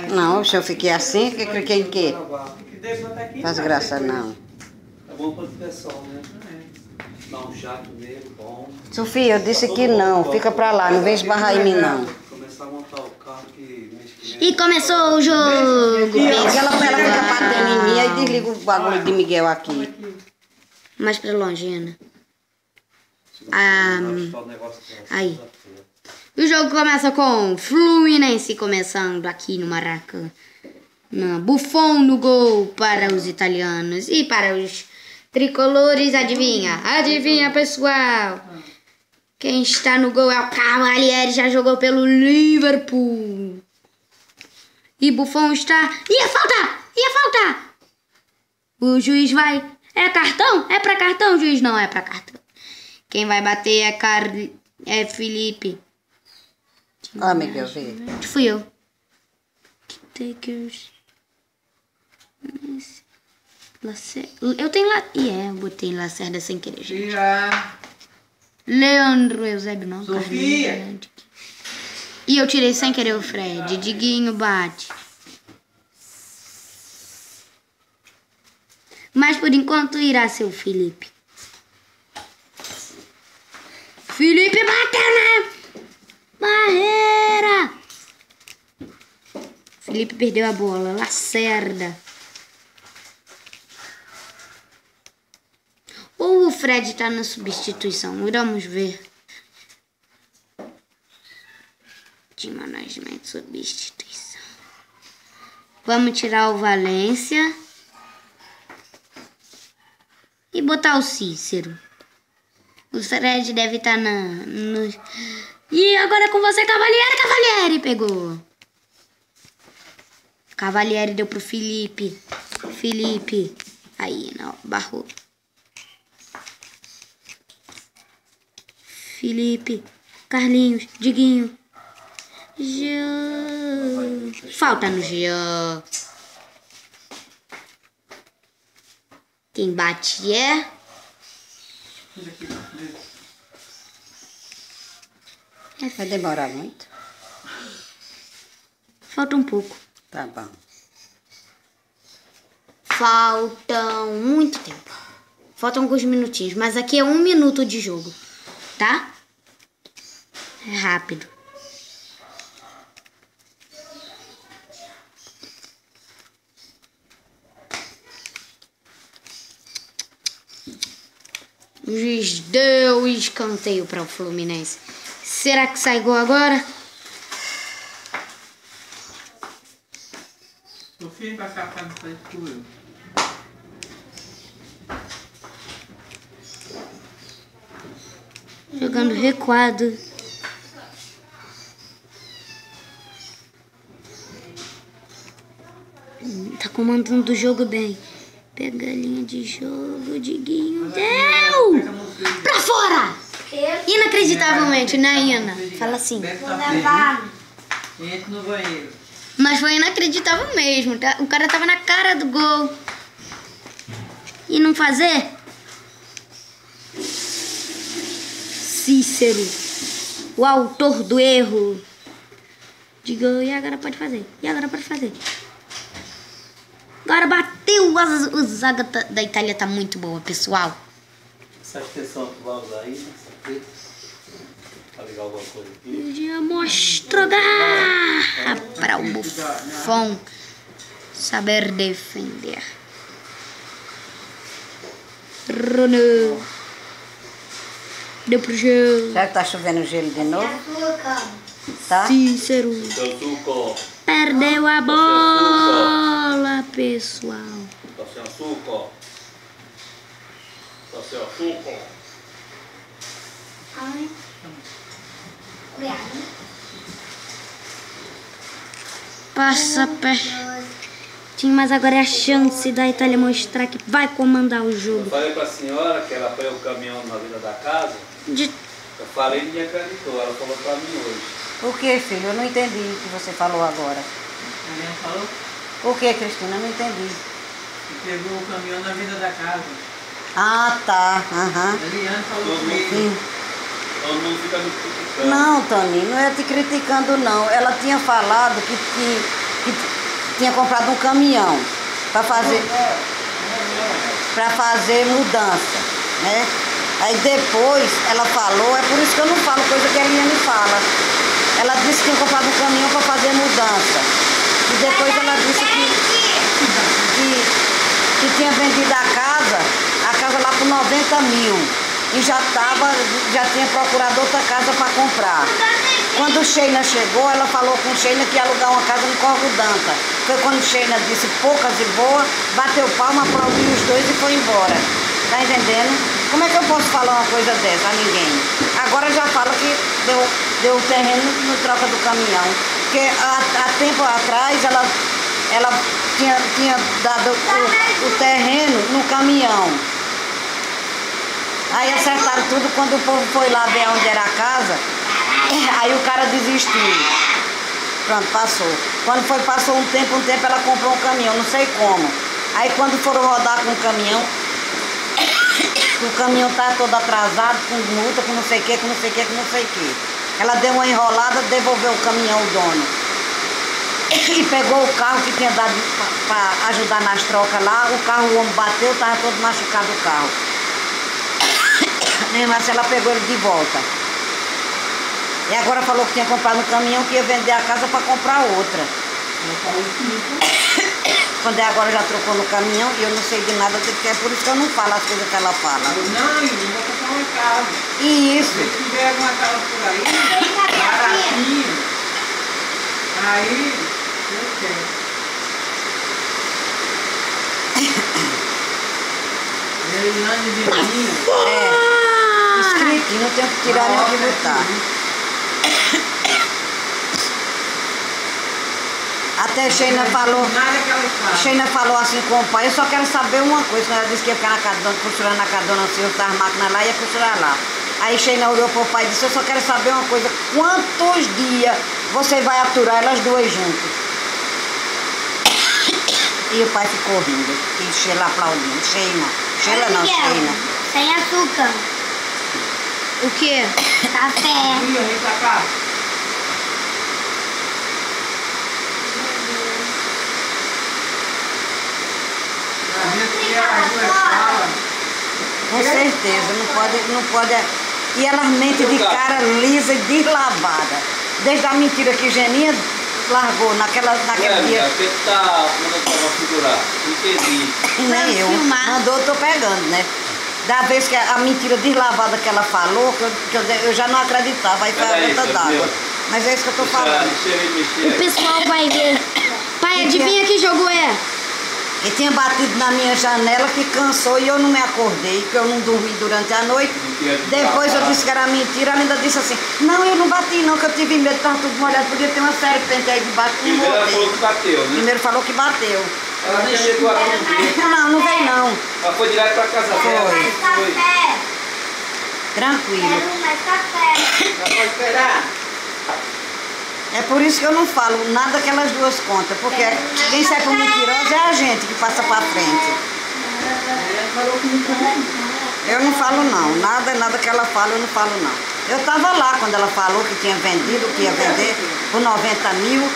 Não, se eu fiquei assim, que cliquei em quê? Faz graça não. É bom para o pessoal, né? Dá um jato nele, bom. Sofia, eu disse que não, fica pra lá, não vem esbarrar em mim não. Começar a montar o carro que... E começou o jogo. Ela fica batendo em mim, aí desliga o bagulho de Miguel aqui. Mais pra longe, Ana. Aí. O jogo começa com Fluminense começando aqui no Maracanã. Buffon no gol para os italianos. E para os tricolores, adivinha? Adivinha, pessoal? Quem está no gol é o Cavalieri, já jogou pelo Liverpool. E Buffon está... Ia faltar! O juiz vai... É cartão? É pra cartão, o juiz não é pra cartão. Quem vai bater é Felipe. Ó, Miguel, vê. Fui eu. Takers. Eu tenho lá... eu botei Lacerda sem querer, gente. Leandro Eusébio, não. Sofia! E eu tirei sem querer o Fred. Diguinho bate. Mas por enquanto irá ser o Felipe. Felipe bateu na barreira. Felipe perdeu a bola. Lacerda. Ou o Fred tá na substituição. Vamos ver. De management, substituição. Vamos tirar o Valência. E botar o Cícero. O Fred deve estar E agora é com você, Cavalieri. Cavalieri pegou. Cavalieri deu pro Felipe. Felipe. Aí, não, barrou. Felipe. Carlinhos. Diguinho. Jean. Falta no Jean. Quem bate é... Vai demorar muito? Falta um pouco. Tá bom. Faltam muito tempo. Faltam alguns minutinhos, mas aqui é 1 minuto de jogo, tá? É rápido. O juiz deu escanteio para o Fluminense. Será que sai gol agora? Sofia, vai ficar pra frente com eu. Jogando recuado. Tá comandando o jogo bem. Pega a linha de jogo, Diguinho. Deu! Pra fora! Inacreditavelmente, né, Ina? Fala assim. Entra no banheiro. Mas foi inacreditável mesmo. Tá? O cara tava na cara do gol. E não fazer? Cícero. O autor do erro. Diga, e agora pode fazer. E agora pode fazer. Agora bateu. A zaga da Itália tá muito boa, pessoal. Essa extensão que vai usar aí, pra ligar alguma coisa aqui. Já mostrou garra para o Buffon saber defender. Ronaldo. Deu pro gelo. Já que tá chovendo gelo de novo? Tá? Cícero. Seu suco. Perdeu a bola, pessoal. Tá sem açúcar. Tá sem açúcar. Ai. Obrigada. Passa pertinho, mas agora é a chance da Itália mostrar que vai comandar o Eu jogo. falei pra senhora que ela põe o caminhão na vida da casa. Eu falei e ninguém acreditou. Ela falou pra mim hoje. O que, filho? Eu não entendi o que você falou agora. A minha falou O que, Cristina? Eu não entendi. que pegou o caminhão na vida da casa. Ah, tá. Aham. A Eliane falou comigo. Sim. Todo mundo fica me criticando. Não, Tony, não é te criticando, não. Ela tinha falado que tinha comprado um caminhão para fazer mudança, né? Aí depois ela falou, é por isso que eu não falo coisa que a Eliane fala. Ela disse que tinha comprado um caminhão para fazer mudança. E depois ela disse que tinha vendido a casa lá por 90 mil. E já tinha procurado outra casa para comprar. Quando Sheina chegou, ela falou com Sheina que ia alugar uma casa no Corvo Danca. Foi quando Sheina disse poucas e boa, bateu palma, aplaudiu os dois e foi embora. Tá entendendo? Como é que eu posso falar uma coisa dessa a ninguém? Agora já fala que deu o terreno no troca do caminhão. Porque há tempo atrás ela tinha dado o terreno no caminhão. Aí acertaram tudo, quando o povo foi lá ver onde era a casa, aí o cara desistiu. Pronto, passou. Quando passou um tempo, ela comprou um caminhão, não sei como. Aí quando foram rodar com o caminhão tá todo atrasado, com multa, com não sei o que, com não sei o que, com não sei o que. Ela deu uma enrolada, devolveu o caminhão, o dono. E pegou o carro que tinha dado para ajudar nas trocas lá, o carro, o homem bateu, estava todo machucado o carro. Mesmo assim, ela pegou ele de volta. E agora falou que tinha comprado um caminhão, que ia vender a casa para comprar outra. Quando agora já trocou no caminhão e eu não sei de nada, é por isso que eu não falo as coisas que ela fala. Não, eu vou comprar uma casa. Isso. Se tiver alguma casa por aí, baratinho, aí eu quero. Eliane Vivinho. Escritinho, não tem que tirar nem o que botar. Até Sheina falou assim com o pai, eu só quero saber uma coisa, ela disse que ia ficar costurando na cadona, se eu tava máquina lá, ia costurar lá. Aí Sheina olhou pro pai e disse, eu só quero saber uma coisa, quantos dias você vai aturar elas duas juntas? E o pai ficou rindo, e Sheila aplaudindo, Sheina, Sem açúcar. O quê? Café. Vem pra cá. Com certeza, não pode. E elas mentem de cara lisa e deslavada. Desde a mentira que Geninha largou naquele dia. O que tá mandando pra figurar? Entendi. Nem eu. Mandou, eu tô pegando, né? Da vez que a mentira deslavada que ela falou, que eu já não acreditava, aí foi a gota d'água. Mas é isso que eu tô falando. O pessoal vai ver. Pai, adivinha que jogo é? E tinha batido na minha janela que cansou e eu não me acordei, que eu não dormi durante a noite. Depois eu disse que era mentira, ela ainda disse assim, não, eu não bati não, que eu tive medo, estava tudo molhado, podia ter uma serpente aí debaixo que Primeiro ela falou que bateu, né? Primeiro falou que bateu. Ela nem chegou a comer. Não veio não. Ela foi direto pra casa dela. Mais café. Tranquilo. Quero mais café. Já pode esperar? É por isso que eu não falo nada que elas duas contam, porque quem sai por mentirosa é a gente que passa pra frente. Eu não falo não, nada que ela fala eu não falo não. Eu tava lá quando ela falou que tinha vendido, que ia vender por 90 mil.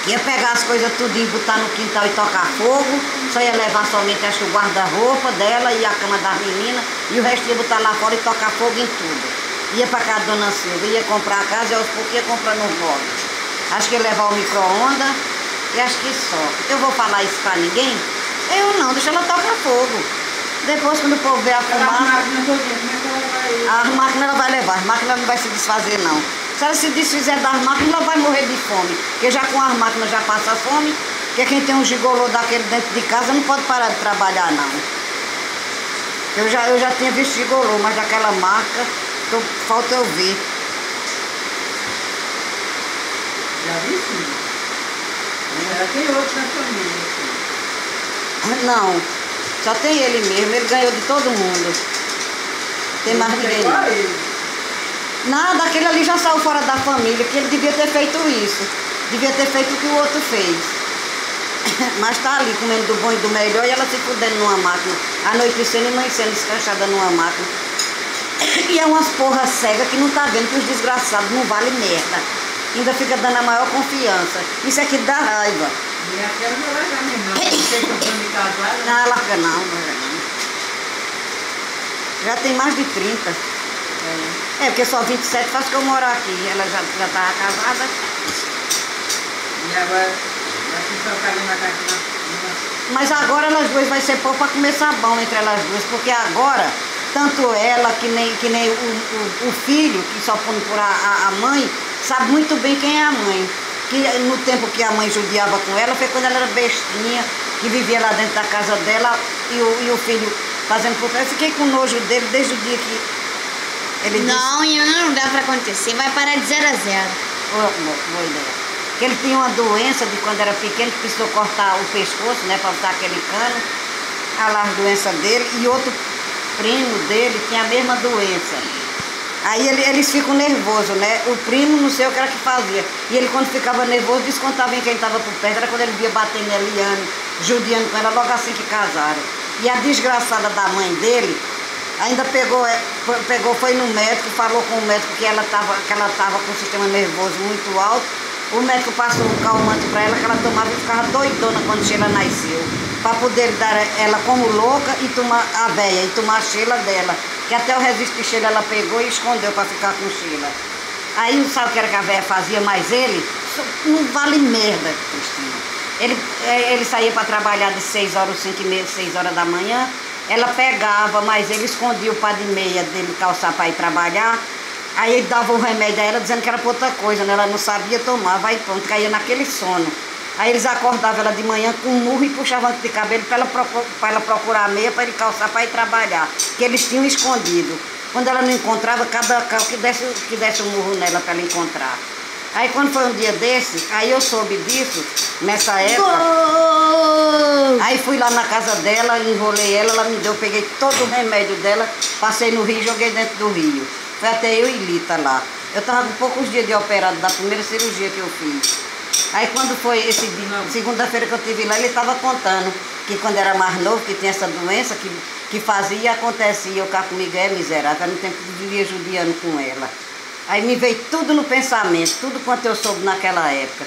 Ia pegar as coisas tudinho, botar no quintal e tocar fogo. Só ia levar somente, acho que o guarda-roupa dela e a cama das meninas. E o resto ia botar lá fora e tocar fogo em tudo. Ia pra casa da Dona Silva, ia comprar a casa e aos poucos ia comprando os móveis. Acho que ia levar o micro-ondas e acho que só. Eu vou falar isso pra ninguém? Eu não, deixa ela tocar fogo. Depois quando o povo ver a fumaça, as máquinas ela vai levar, as máquinas não vai se desfazer não. Se ela se desfizer das máquinas, ela vai morrer de fome. Porque já com as máquinas já passa fome, porque quem tem um gigolô daquele dentro de casa não pode parar de trabalhar não. Eu já tinha visto gigolô, mas daquela marca, falta eu ver. Já vi sim. Já tem outro na família. Não, só tem ele mesmo, ele ganhou de todo mundo. Tem mais ninguém não. Nada, aquele ali já saiu fora da família, que ele devia ter feito isso. Devia ter feito o que o outro fez. Mas tá ali comendo do bom e do melhor e ela se fudendo numa máquina. Anoitecendo e amanhecendo escrachada numa máquina. E é umas porra cega que não tá vendo que os desgraçados não valem merda. ainda fica dando a maior confiança. Isso é que dá raiva. E aquela não vai também não. Não sei que eu sou de casada. Não, larga não, larga não. Já tem mais de 30. É, porque só 27 faz que eu moro aqui. Ela já estava casada. E agora, aqui só tá ali na casa. Mas agora elas duas vai ser pouco para comer sabão entre elas duas, porque agora, tanto ela que nem o filho, que só põe por a mãe, sabe muito bem quem é a mãe. Que no tempo que a mãe judiava com ela, foi quando ela era bestinha, que vivia lá dentro da casa dela e o filho fazendo por trás. Eu fiquei com nojo dele desde o dia que ele Não dá pra acontecer, vai parar de 0 a 0. Boa ideia. Que ele tinha uma doença de quando era pequeno, que precisou cortar o pescoço, né, para botar aquele cano. Olha lá a doença dele. E outro primo dele tinha a mesma doença. Aí eles ficam nervosos, né? O primo, não sei o que era que fazia. E ele, quando ficava nervoso, descontava em quem estava por perto. Era quando ele via batendo a Eliane, judiando com ela, logo assim que casaram. E a desgraçada da mãe dele ainda foi no médico, falou com o médico que ela estava com o sistema nervoso muito alto. O médico passou um calmante para ela que ela tomava e ficava doidona quando Sheila nasceu. Para poder dar ela como louca e tomar a véia, e tomar a Sheila dela. Que até o registro de Sheila ela pegou e escondeu para ficar com Sheila. Aí sabe o que era que a véia fazia? Mas ele não vale merda, Cristina. Ele saía para trabalhar de 6 horas, 5h30, 6 horas da manhã. Ela pegava, mas ele escondia o par de meia dele calçar para ir trabalhar. Aí ele dava o remédio a ela dizendo que era para outra coisa, né? Ela não sabia tomar, vai pronto, caía naquele sono. Aí eles acordavam ela de manhã com um murro e puxavam de cabelo para ela procurar a meia para ele calçar para ir trabalhar, que eles tinham escondido. Quando ela não encontrava, cada carro que desse um murro nela para ela encontrar. Aí quando foi um dia desse, aí eu soube disso, nessa época. Aí fui lá na casa dela, enrolei ela me deu, peguei todo o remédio dela, passei no rio e joguei dentro do rio. Foi até eu e Lita lá. Eu estava com poucos dias de operado da primeira cirurgia que eu fiz. Aí quando foi esse dia, segunda-feira que eu estive lá, ele estava contando que quando era mais novo, que tinha essa doença, que fazia e acontecia. O cara comigo é miserável, no tempo que vivia judiando com ela. Aí me veio tudo no pensamento, tudo quanto eu soube naquela época.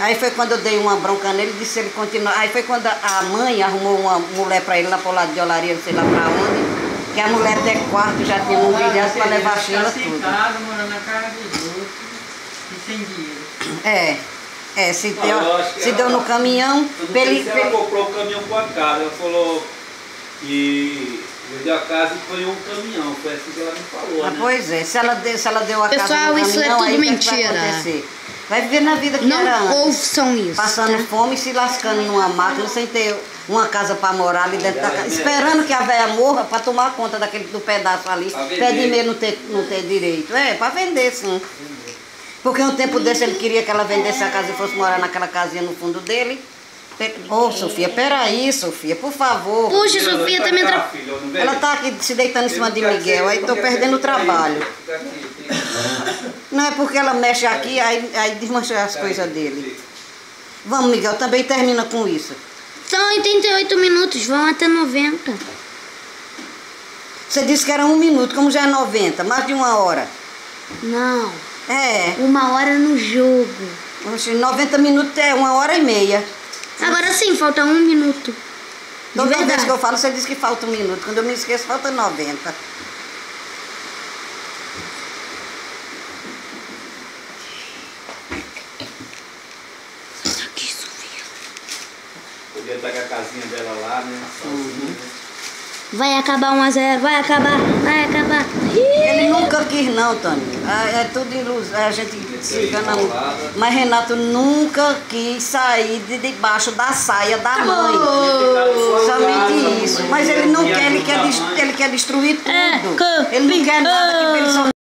Aí foi quando eu dei uma bronca nele e disse ele continuar. Aí foi quando a mãe arrumou uma mulher para ele lá pro lado de Olaria, não sei lá para onde. Que a mulher até quarto já tinha mobiliado para levar a Sheila tudo. Casa, morando na casa dos outros e sem dinheiro. Se deu no caminhão. Ela comprou o caminhão com a casa. Ela falou que vendeu a casa e foi um caminhão. Foi assim que ela me falou. Né? Pois é, se ela deu a Pessoal, casa no caminhão, isso é tudo aí mentira. Vai viver na vida que era antes. Não ouçam isso. Passando tá? fome e se lascando numa máquina sem ter uma casa para morar ali dentro da casa. Esperando que a velha morra para tomar conta do pedaço ali. Pé de meio não ter direito. É, para vender sim. Porque um tempo desse ele queria que ela vendesse a casa e fosse morar naquela casinha no fundo dele. Ô, Sofia, peraí, Sofia, por favor. Puxa, Sofia também Ela tá aqui se deitando em cima de Miguel, aí tô perdendo o trabalho. Não é porque ela mexe aqui, aí desmancha as coisas dele. Vamos, Miguel, também termina com isso. São 88 minutos, vão até 90. Você disse que era 1 minuto, como já é 90, mais de 1 hora. Não. É. 1 hora no jogo. 90 minutos é 1h30. Agora sim, falta 1 minuto. Toda vez que eu falo, você diz que falta 1 minuto. Quando eu me esqueço, falta 90. Aqui, Sofia. Podia estar com a casinha dela lá, né? Vai acabar 1 a 0, vai acabar. Ele nunca quis não, Tânia. É tudo ilusão, a gente se engana muito. Mas Renato nunca quis sair de debaixo da saia da mãe. Somente isso. Mas ele não quer, ele quer destruir tudo. Ele não quer nada que ele só